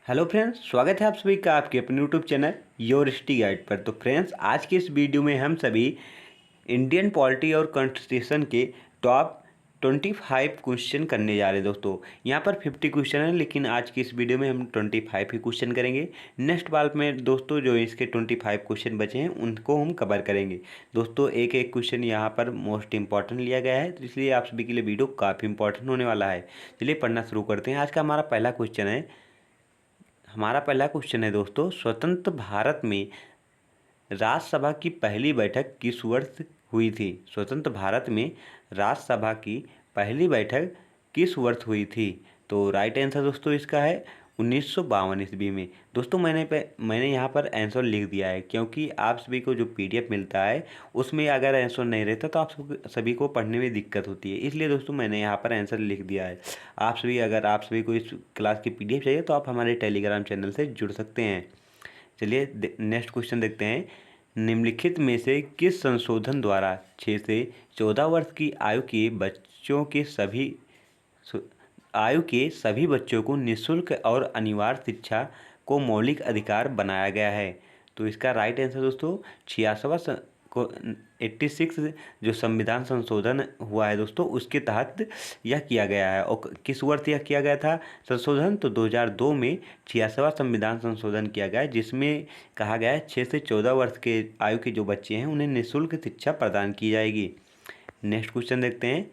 Hello friends, स्वागत है आप सभी का आपके अपने YouTube channel your study guide पर। तो फ्रेंड्स, आज के इस वीडियो में हम सभी इंडियन पॉलिटी और कॉन्स्टिट्यूशन के टॉप 25 क्वेश्चन करने जा रहे हैं। दोस्तों, यहाँ पर 50 क्वेश्चन है, लेकिन आज की इस वीडियो में हम 25 ही क्वेश्चन करेंगे। नेक्स्ट बार में दोस्तों जो इसके 25 क्वेश्चन बचे हैं उनको हम कवर करेंगे। दोस्तों, एक एक क्वेश्चन यहाँ पर मोस्ट इंपॉर्टेंट लिया गया है, तो इसलिए आप सभी के लिए वीडियो काफ़ी इंपॉर्टेंट होने वाला है। चलिए पढ़ना शुरू करते हैं। आज का हमारा पहला क्वेश्चन है दोस्तों, स्वतंत्र भारत में राज्यसभा की पहली बैठक किस वर्ष हुई थी? स्वतंत्र भारत में राज्यसभा की पहली बैठक किस वर्ष हुई थी? तो राइट आंसर दोस्तों इसका है 1952 ईस्वी में। दोस्तों, मैंने यहाँ पर आंसर लिख दिया है, क्योंकि आप सभी को जो पीडीएफ मिलता है उसमें अगर आंसर नहीं रहता तो आप सभी को पढ़ने में दिक्कत होती है। इसलिए दोस्तों मैंने यहाँ पर आंसर लिख दिया है। अगर आप सभी को इस क्लास की पीडीएफ चाहिए तो आप हमारे टेलीग्राम चैनल से जुड़ सकते हैं। चलिए नेक्स्ट क्वेश्चन देखते हैं। निम्नलिखित में से किस संशोधन द्वारा 6 से 14 वर्ष की आयु के सभी बच्चों को निःशुल्क और अनिवार्य शिक्षा को मौलिक अधिकार बनाया गया है? तो इसका राइट आंसर दोस्तों 86वां को 86 जो संविधान संशोधन हुआ है दोस्तों, उसके तहत यह किया गया है। और किस वर्ष यह किया गया था संशोधन? तो 2002 में 86वां संविधान संशोधन किया गया है, जिसमें कहा गया है 6 से 14 वर्ष के आयु के जो बच्चे हैं उन्हें निःशुल्क शिक्षा प्रदान की जाएगी। नेक्स्ट क्वेश्चन देखते हैं।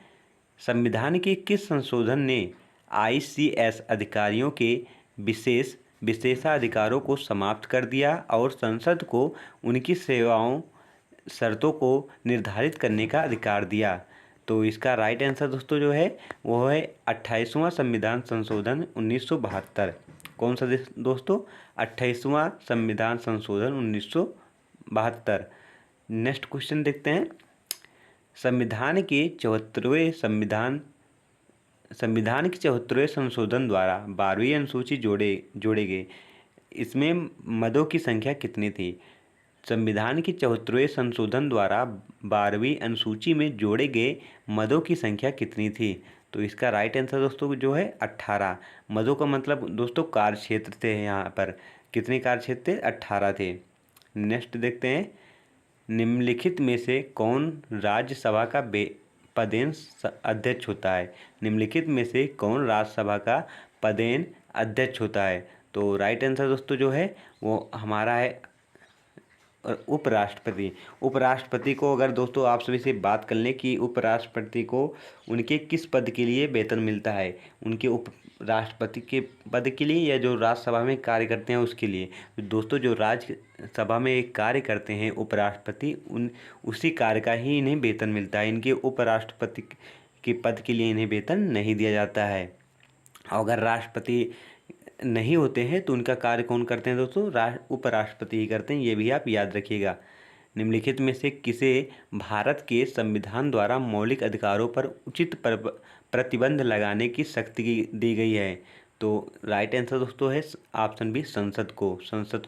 संविधान के किस संशोधन ने आईसीएस अधिकारियों के विशेषाधिकारों को समाप्त कर दिया और संसद को उनकी सेवाओं शर्तों को निर्धारित करने का अधिकार दिया? तो इसका राइट आंसर दोस्तों जो है वो है 28वां संविधान संशोधन 1972। कौन सा दोस्तों? 28वां संविधान संशोधन 1972। नेक्स्ट क्वेश्चन देखते हैं। संविधान के 74वें संशोधन द्वारा 12वीं अनुसूची जोड़े गए, इसमें मदों की संख्या कितनी थी? संविधान के 74वें संशोधन द्वारा 12वीं अनुसूची में जोड़े गए मदों की संख्या कितनी थी? तो इसका राइट आंसर दोस्तों जो है 18। मदों का मतलब दोस्तों कार्य क्षेत्र थे। यहाँ पर कितने कार्य क्षेत्र थे? 18 थे। नेक्स्ट देखते हैं। निम्नलिखित में से कौन राज्यसभा का पदेन अध्यक्ष होता है? निम्नलिखित में से कौन राज्यसभा का पदेन अध्यक्ष होता है? तो राइट आंसर दोस्तों जो है वो हमारा है उपराष्ट्रपति। उपराष्ट्रपति को अगर दोस्तों आप सभी से बात कर लें कि उपराष्ट्रपति को उनके किस पद के लिए वेतन मिलता है, उनके उपराष्ट्रपति के पद के लिए या जो राज्यसभा में कार्य करते हैं उसके लिए? तो दोस्तों जो राज्यसभा में कार्य करते हैं उपराष्ट्रपति, उसी कार्य का ही इन्हें वेतन मिलता है। इनके उपराष्ट्रपति के पद के लिए इन्हें वेतन नहीं दिया जाता है। अगर राष्ट्रपति नहीं होते हैं तो उनका कार्य कौन करते हैं दोस्तों? उपराष्ट्रपति ही करते हैं। ये भी आप याद रखिएगा। निम्नलिखित में से किसे भारत के संविधान द्वारा मौलिक अधिकारों पर उचित प्रतिबंध लगाने की शक्ति दी गई है? तो राइट आंसर दोस्तों है ऑप्शन बी, संसद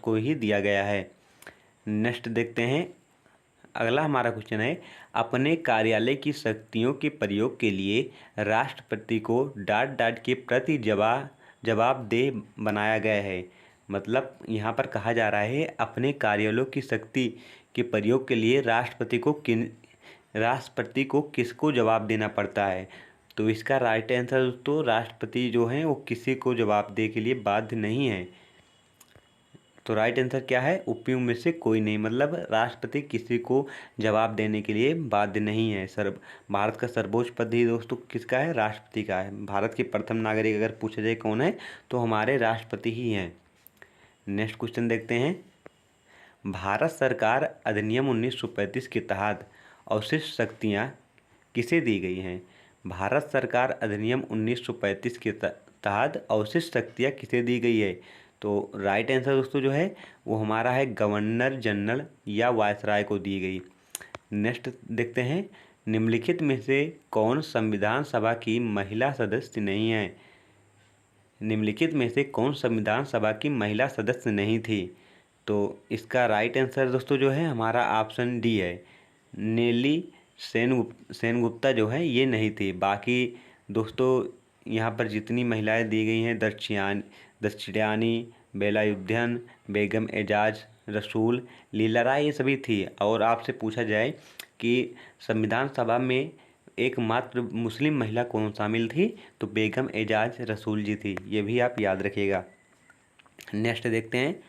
को ही दिया गया है। नेक्स्ट देखते हैं। अगला हमारा क्वेश्चन है, अपने कार्यालय की शक्तियों के प्रयोग के लिए राष्ट्रपति को डांट के प्रति जवाबदेह बनाया गया है। मतलब यहाँ पर कहा जा रहा है अपने कार्यालयों की शक्ति के प्रयोग के लिए राष्ट्रपति को किसको जवाब देना पड़ता है? तो इसका राइट आंसर तो राष्ट्रपति जो हैं वो किसी को जवाब देने के लिए बाध्य नहीं है। तो राइट आंसर क्या है? उपयुक्त में से कोई नहीं। मतलब राष्ट्रपति किसी को जवाब देने के लिए बाध्य नहीं है। भारत का सर्वोच्च पद ही दोस्तों किसका है? राष्ट्रपति का है। भारत के प्रथम नागरिक अगर पूछा जाए कौन है तो हमारे राष्ट्रपति ही हैं। नेक्स्ट क्वेश्चन देखते हैं। भारत सरकार अधिनियम 1935 के तहत अवशिष्ट शक्तियाँ किसे दी गई हैं? भारत सरकार अधिनियम 1935 के तहत अवशिष्ट शक्तियाँ किसे दी गई है? तो राइट आंसर दोस्तों जो है वो हमारा है गवर्नर जनरल या वायसराय को दी गई। नेक्स्ट देखते हैं। निम्नलिखित में से कौन संविधान सभा की महिला सदस्य नहीं है? निम्नलिखित में से कौन संविधान सभा की महिला सदस्य नहीं थी? तो इसका राइट आंसर दोस्तों जो है हमारा ऑप्शन डी है, नेली सेनगुप्ता जो है ये नहीं थी। बाकी दोस्तों यहाँ पर जितनी महिलाएं दी गई हैं दक्षिणानी, बेलायुद्धन, बेगम एजाज रसूल, लीला राय, ये सभी थी। और आपसे पूछा जाए कि संविधान सभा में एकमात्र मुस्लिम महिला कौन शामिल थी, तो बेगम एजाज रसूल जी थी। ये भी आप याद रखिएगा। नेक्स्ट देखते हैं,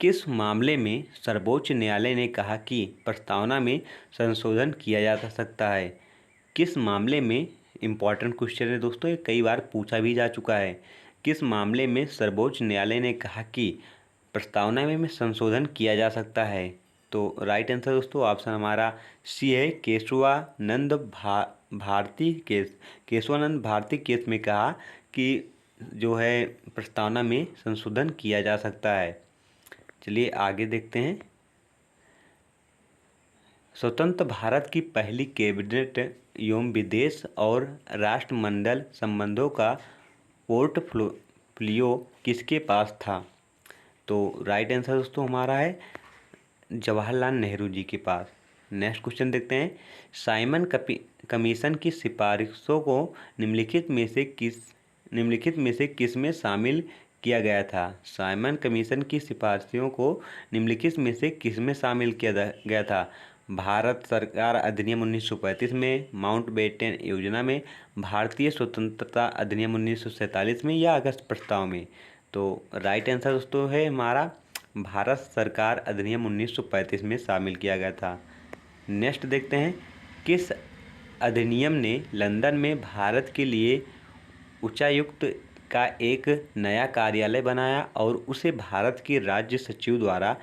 किस मामले में सर्वोच्च न्यायालय ने कहा कि प्रस्तावना में संशोधन किया जा सकता है? किस मामले में, इम्पॉर्टेंट क्वेश्चन है दोस्तों, ये कई बार पूछा भी जा चुका है। किस मामले में सर्वोच्च न्यायालय ने कहा कि प्रस्तावना में संशोधन किया जा सकता है? तो राइट आंसर दोस्तों ऑप्शन हमारा सी है, केशवानंद भारती केस में कहा कि जो है प्रस्तावना में संशोधन किया जा सकता है। चलिए आगे देखते हैं। स्वतंत्र भारत की पहली कैबिनेट एवं विदेश और राष्ट्रमंडल संबंधों का पोर्टफोलियो किसके पास था? तो राइट आंसर दोस्तों हमारा है जवाहरलाल नेहरू जी के पास। नेक्स्ट क्वेश्चन देखते हैं, साइमन कमीशन की सिफारिशों को निम्नलिखित में से किस में शामिल किया गया था? साइमन कमीशन की सिफारिशों को निम्नलिखित में से किस में शामिल किया गया था? भारत सरकार अधिनियम 1935 में, माउंटबेटन योजना में, भारतीय स्वतंत्रता अधिनियम 1947 में, या अगस्त प्रस्ताव में? तो राइट आंसर दोस्तों है हमारा भारत सरकार अधिनियम 1935 में शामिल किया गया था। नेक्स्ट देखते हैं, किस अधिनियम ने लंदन में भारत के लिए उच्चायुक्त का एक नया कार्यालय बनाया और उसे भारत के राज्य सचिव द्वारा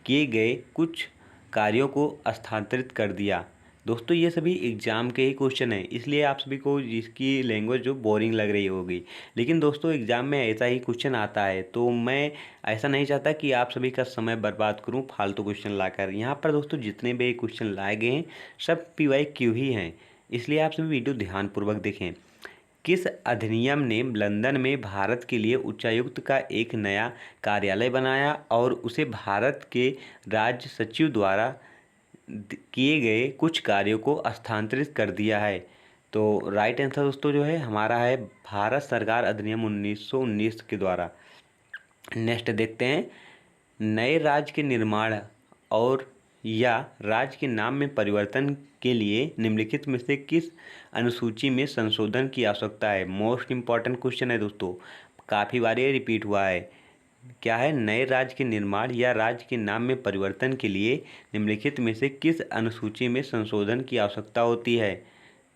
किए गए कुछ कार्यों को स्थानांतरित कर दिया? दोस्तों ये सभी एग्जाम के ही क्वेश्चन हैं, इसलिए आप सभी को इसकी लैंग्वेज जो बोरिंग लग रही होगी, लेकिन दोस्तों एग्जाम में ऐसा ही क्वेश्चन आता है, तो मैं ऐसा नहीं चाहता कि आप सभी का समय बर्बाद करूं फालतू क्वेश्चन लाकर। यहाँ पर दोस्तों जितने भी क्वेश्चन लाए गए हैं सब PYQ ही हैं, इसलिए आप सभी वीडियो ध्यानपूर्वक देखें। किस अधिनियम ने लंदन में भारत के लिए उच्चायुक्त का एक नया कार्यालय बनाया और उसे भारत के राज्य सचिव द्वारा किए गए कुछ कार्यों को स्थानांतरित कर दिया है? तो राइट आंसर दोस्तों जो है हमारा है भारत सरकार अधिनियम 1919 के द्वारा। नेक्स्ट देखते हैं, नए राज्य के निर्माण और या राज्य के नाम में परिवर्तन के लिए निम्नलिखित में से किस अनुसूची में संशोधन की आवश्यकता है? मोस्ट इम्पॉर्टेंट क्वेश्चन है दोस्तों, काफ़ी बार ये रिपीट हुआ है। क्या है, नए राज्य के निर्माण या राज्य के नाम में परिवर्तन के लिए निम्नलिखित में से किस अनुसूची में संशोधन की आवश्यकता होती है?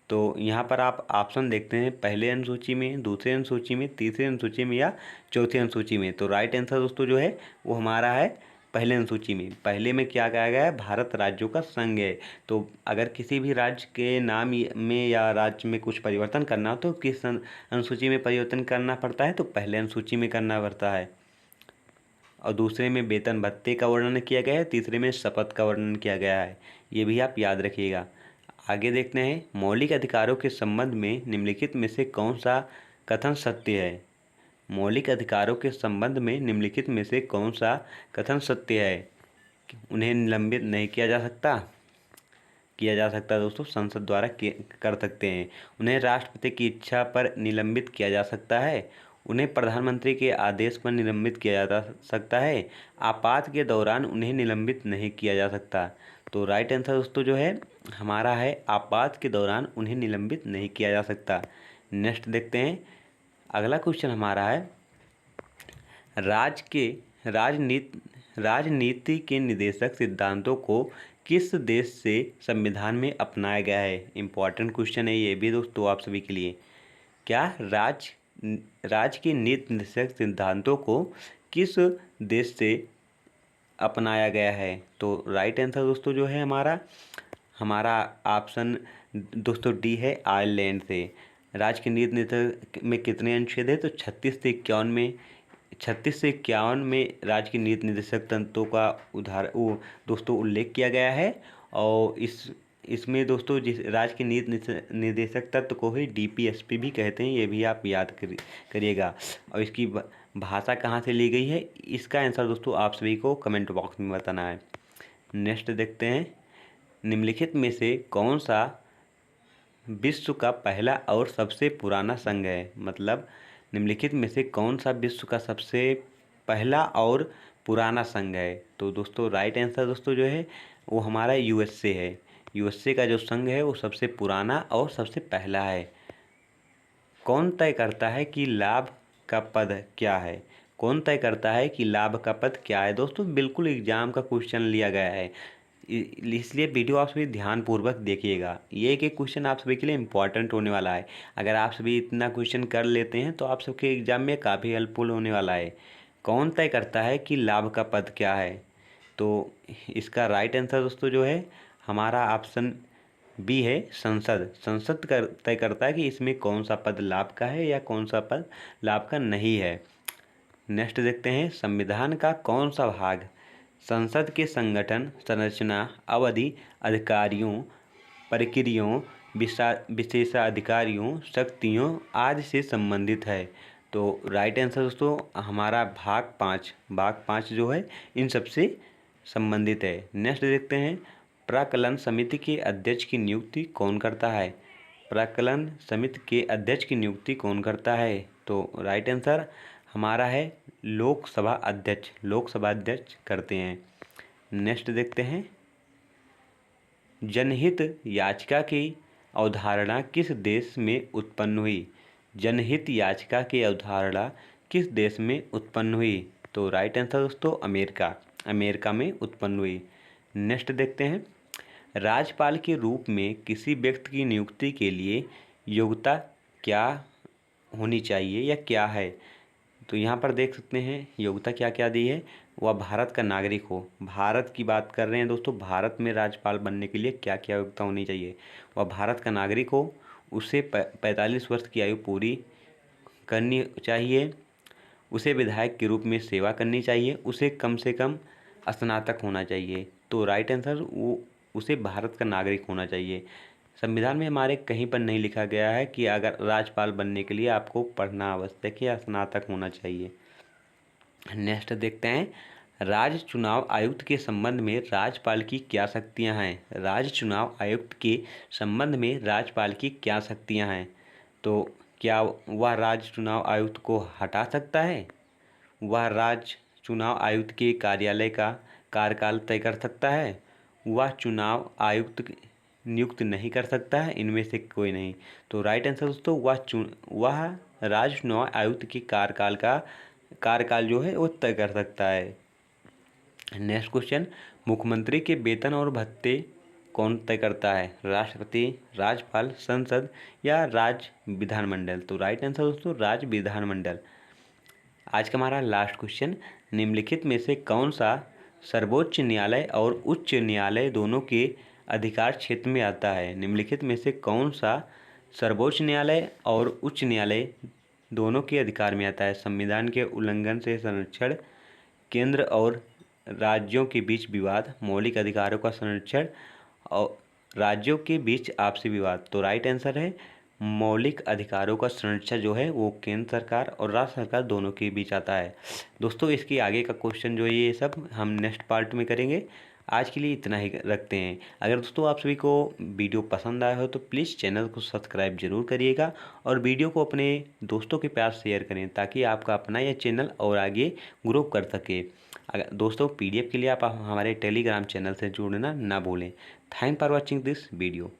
तो यहाँ पर आप ऑप्शन देखते हैं, पहले अनुसूची में, दूसरे अनुसूची में, तीसरे अनुसूची में, या चौथी अनुसूची में? तो राइट आंसर दोस्तों जो है वो हमारा है पहले अनुसूची में। पहले में क्या कहा गया है, भारत राज्यों का संघ है, तो अगर किसी भी राज्य के नाम में या राज्य में कुछ परिवर्तन करना हो तो किस अनुसूची में परिवर्तन करना पड़ता है? तो पहले अनुसूची में करना पड़ता है। और दूसरे में वेतन भत्ते का वर्णन किया गया है, तीसरे में शपथ का वर्णन किया गया है। ये भी आप याद रखिएगा। आगे देखते हैं, मौलिक अधिकारों के संबंध में निम्नलिखित में से कौन सा कथन सत्य है? मौलिक अधिकारों के संबंध में निम्नलिखित में से कौन सा कथन सत्य है? उन्हें निलंबित नहीं किया जा सकता? किया जा सकता है दोस्तों, संसद द्वारा कर सकते हैं। उन्हें राष्ट्रपति की इच्छा पर निलंबित किया जा सकता है। उन्हें प्रधानमंत्री के आदेश पर निलंबित किया जा सकता है। आपात के दौरान उन्हें निलंबित नहीं किया जा सकता। तो राइट आंसर दोस्तों जो है हमारा है आपात के दौरान उन्हें निलंबित नहीं किया जा सकता। नेक्स्ट देखते हैं, अगला क्वेश्चन हमारा है, राजनीति के निर्देशक सिद्धांतों को किस देश से संविधान में अपनाया गया है? इम्पॉर्टेंट क्वेश्चन है ये भी दोस्तों आप सभी के लिए। क्या राज्य के नीति निर्देशक सिद्धांतों को किस देश से अपनाया गया है? तो राइट आंसर दोस्तों जो है हमारा ऑप्शन दोस्तों डी है, आयरलैंड से। राज्य के नीति निर्देशक में कितने अनुच्छेद है? तो 36 से 51 में राज्य की नीति निर्देशक तंत्रों का दोस्तों उल्लेख किया गया है। और इसमें दोस्तों जिस राज्य के नीति निर्देशक तत्व को ही DPSP भी कहते हैं, ये भी आप याद करिएगा। और इसकी भाषा कहाँ से ली गई है, इसका आंसर दोस्तों आप सभी को कमेंट बॉक्स में बताना है। नेक्स्ट देखते हैं, निम्नलिखित में से कौन सा विश्व का पहला और सबसे पुराना संघ है? मतलब निम्नलिखित में से कौन सा विश्व का सबसे पहला और पुराना संघ है? तो दोस्तों राइट आंसर दोस्तों जो है वो हमारा यूएसए है। यूएसए का जो संघ है वो सबसे पुराना और सबसे पहला है। कौन तय करता है कि लाभ का पद क्या है? कौन तय करता है कि लाभ का पद क्या है? दोस्तों बिल्कुल एग्जाम का क्वेश्चन लिया गया है, इसलिए वीडियो आप सभी ध्यानपूर्वक देखिएगा। ये एक एक क्वेश्चन आप सभी के लिए इम्पॉर्टेंट होने वाला है। अगर आप सभी इतना क्वेश्चन कर लेते हैं तो आप सबके एग्जाम में काफ़ी हेल्पफुल होने वाला है। कौन तय करता है कि लाभ का पद क्या है? तो इसका राइट आंसर दोस्तों जो है हमारा ऑप्शन बी है, संसद। संसद तय करता है कि इसमें कौन सा पद लाभ का है या कौन सा पद लाभ का नहीं है। नेक्स्ट देखते हैं, संविधान का कौन सा भाग संसद के संगठन, संरचना, अवधि, अधिकारियों, प्रक्रियाओं, विशेषाधिकारियों, शक्तियों आदि से संबंधित है? तो राइट आंसर दोस्तों हमारा भाग पाँच जो है इन सबसे संबंधित है। नेक्स्ट देखते हैं, प्राक्कलन समिति के अध्यक्ष की नियुक्ति कौन करता है? प्राक्कलन समिति के अध्यक्ष की नियुक्ति कौन करता है? तो राइट आंसर हमारा है लोकसभा अध्यक्ष। लोकसभा अध्यक्ष करते हैं। नेक्स्ट देखते हैं, जनहित याचिका की अवधारणा किस देश में उत्पन्न हुई? जनहित याचिका की अवधारणा किस देश में उत्पन्न हुई? तो राइट आंसर दोस्तों अमेरिका में उत्पन्न हुई। नेक्स्ट देखते हैं, राज्यपाल के रूप में किसी व्यक्ति की नियुक्ति के लिए योग्यता क्या होनी चाहिए या क्या है? तो यहाँ पर देख सकते हैं योग्यता क्या क्या दी है। वह भारत का नागरिक हो। भारत की बात कर रहे हैं दोस्तों, भारत में राज्यपाल बनने के लिए क्या क्या योग्यता होनी चाहिए? वह भारत का नागरिक हो, उसे 45 वर्ष की आयु पूरी करनी चाहिए, उसे विधायक के रूप में सेवा करनी चाहिए, उसे कम से कम स्नातक होना चाहिए। तो राइट आंसर वो उसे भारत का नागरिक होना चाहिए। संविधान में हमारे कहीं पर नहीं लिखा गया है कि अगर राज्यपाल बनने के लिए आपको पढ़ना आवश्यक है या स्नातक होना चाहिए। नेक्स्ट देखते हैं, राज्य चुनाव आयुक्त के संबंध में राज्यपाल की क्या शक्तियां हैं? राज्य चुनाव आयुक्त के संबंध में राज्यपाल की क्या शक्तियां हैं? तो क्या वह राज्य चुनाव आयुक्त को हटा सकता है? वह राज्य चुनाव आयुक्त के कार्यालय का कार्यकाल तय कर सकता है? वह चुनाव आयुक्त नियुक्त नहीं कर सकता है? इनमें से कोई नहीं। तो राइट आंसर दोस्तों वह राज्य चुनाव आयुक्त के कार्यकाल जो है वो तय कर सकता है। नेक्स्ट क्वेश्चन, मुख्यमंत्री के वेतन और भत्ते कौन तय करता है? राष्ट्रपति, राज्यपाल, संसद या राज्य विधानमंडल? तो राइट आंसर दोस्तों राज्य विधानमंडल। आज का हमारा लास्ट क्वेश्चन, निम्नलिखित में से कौन सा सर्वोच्च न्यायालय और उच्च न्यायालय दोनों के अधिकार क्षेत्र में आता है? निम्नलिखित में से कौन सा सर्वोच्च न्यायालय और उच्च न्यायालय दोनों के अधिकार में आता है? संविधान के उल्लंघन से संरक्षण, केंद्र और राज्यों के बीच विवाद, मौलिक अधिकारों का संरक्षण और राज्यों के बीच आपसी विवाद। तो राइट आंसर है मौलिक अधिकारों का संरक्षण जो है वो केंद्र सरकार और राज्य सरकार दोनों के बीच आता है। दोस्तों इसके आगे का क्वेश्चन जो है ये सब हम नेक्स्ट पार्ट में करेंगे। आज के लिए इतना ही रखते हैं। अगर दोस्तों आप सभी को वीडियो पसंद आया हो तो प्लीज़ चैनल को सब्सक्राइब जरूर करिएगा और वीडियो को अपने दोस्तों के पास शेयर करें ताकि आपका अपना यह चैनल और आगे ग्रो कर सके। अगर दोस्तों PDF के लिए आप हमारे टेलीग्राम चैनल से जुड़ना ना भूलें। Thank for watching this video.